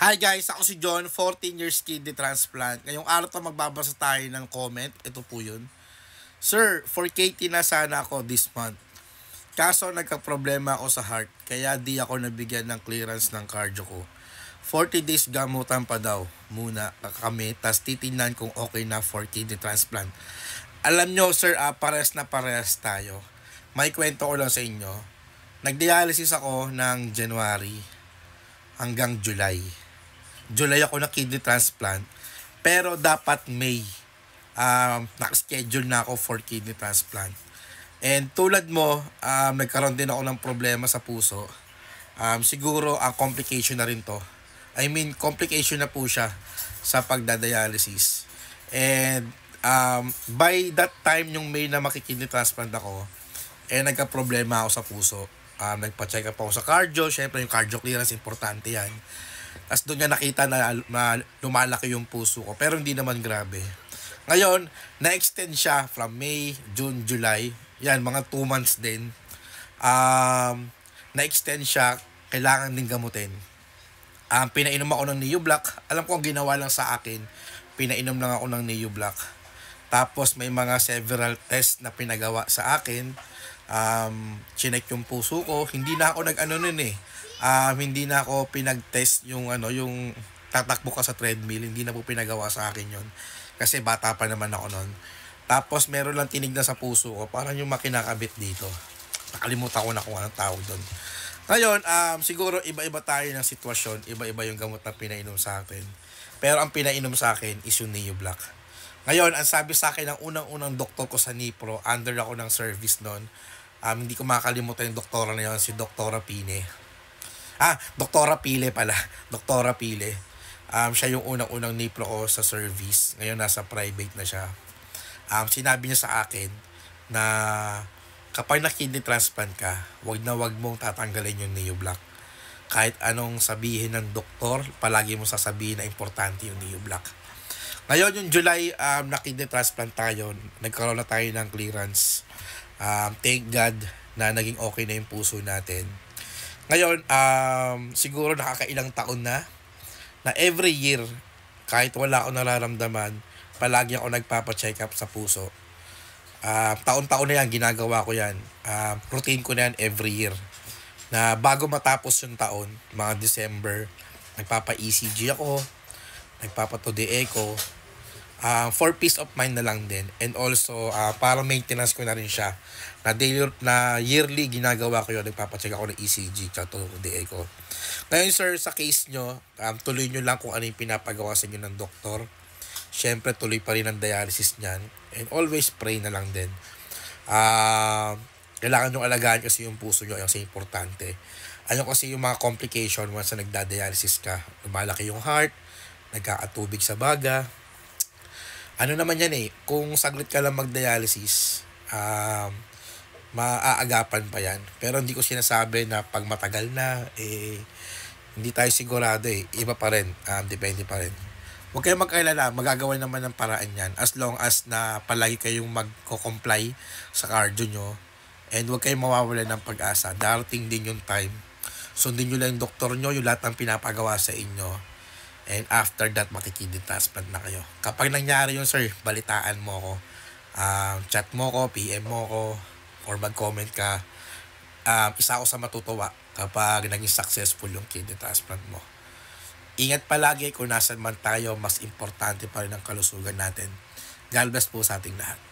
Hi guys, ako si John, 14 years kidney transplant. Ngayong araw to magbabasa tayo ng comment. Ito po yun. Sir, for KT na sana ako this month. Kaso nagka-problema ako sa heart, kaya di ako nabigyan ng clearance ng cardio ko. 40 days gamutan pa daw muna kami, tas titingnan kung okay na for kidney transplant. Alam nyo sir, pares na pares tayo. May kwento ko lang sa inyo. Nagdialysis ako ng January hanggang July. July ako na kidney transplant. Pero dapat May, nakaschedule na ako for kidney transplant. And tulad mo, nagkaroon din ako ng problema sa puso. Siguro ang complication na rin to. Complication na po siya sa pagdadialysis. And by that time, yung May na makikidney transplant ako, nagka-problema ako sa puso. Nagpa-check up ako sa cardio. Syempre yung cardio clearance, importante yan. Tapos doon niya nakita na lumalaki yung puso ko. Pero hindi naman grabe. Ngayon, na-extend siya from May, June, July. Yan, mga 2 months din. Na-extend siya, kailangan din gamutin. Pinainom ako ng NeoBlock. Alam ko ang ginawa lang sa akin, pinainom lang ako ng NeoBlock. Tapos may mga several tests na pinagawa sa akin. Chinek yung puso ko. Hindi na ako nag-ano nun eh. Hindi na ako pinag-test yung tatakbo ka sa treadmill. Hindi na po pinagawa sa akin yon. Kasi bata pa naman ako nun. Tapos meron lang tinignan sa puso ko. Parang yung makinakabit dito. Nakalimutan ko na kung anong tawag doon. Ngayon, siguro iba-iba tayo ng sitwasyon. Iba-iba yung gamot na pinainom sa akin. Pero ang pinainom sa akin is yung NeoBlock. Ngayon, ang sabi sa akin ng unang-unang doktor ko sa Nipro, under ako ng service noon. Hindi ko makakalimutan yung doktora na yun, si Doktora Pine. Doktora Pile pala. Doktora Pile. Siya yung unang-unang Nipro ko sa service. Ngayon nasa private na siya. Sinabi niya sa akin na kapag na-kidney transplant ka, wag mong tatanggalin yung NeoBlock. Kahit anong sabihin ng doktor, palagi mo sasabihin na importante yung NeoBlock. Ngayon yung July, na-kidney transplant tayo. Nagkaroon na tayo ng clearance. Thank God na naging okay na yung puso natin. Ngayon, siguro nakakailang taon na every year, kahit wala ako nararamdaman, palagi ako nagpapacheck up sa puso. Taon-taon na yan, ginagawa ko yan. Routine ko na yan every year. Na bago matapos yung taon, mga December, nagpapa-ECG ako, nagpapa-to-the echo, for peace of mind na lang din. And also, para maintenance ko na rin siya. Na yearly ginagawa ko yun. Nagpapacheck ako ng ECG tsaka to-the echo. Ngayon sir, sa case nyo, tuloy nyo lang kung ano yung pinapagawa sa inyo ng doktor. Siyempre, tuloy pa rin ang dialysis niyan. And always pray na lang din. Kailangan nyo alagaan kasi yung puso nyo. Kasi importante. Ayun kasi yung mga complication once na nagda-dialysis ka. Lumalaki yung heart, nagkakatubig sa baga. Ano naman yan eh, kung saglit ka lang mag-dialysis, maaagapan pa yan. Pero hindi ko sinasabi na pag matagal na, hindi tayo sigurado eh. Iba pa rin, depende pa rin. Huwag kayong mag-alala, magagawa naman ng paraan yan as long as na palagi kayong mag-comply sa cardio nyo and huwag kayong mawawala ng pag-asa. Darating din yung time. Sundin nyo lang yung doktor nyo, yung lahat ng pinapagawa sa inyo. And after that, makikidney transplant na kayo. Kapag nangyari yun, sir, balitaan mo ko. Chat mo ko, PM mo ko, or mag-comment ka. Isa ako sa matutuwa kapag naging successful yung kidney transplant mo. Ingat palagi kung nasan man tayo, mas importante pa rin ang kalusugan natin. God bless po sa ating lahat.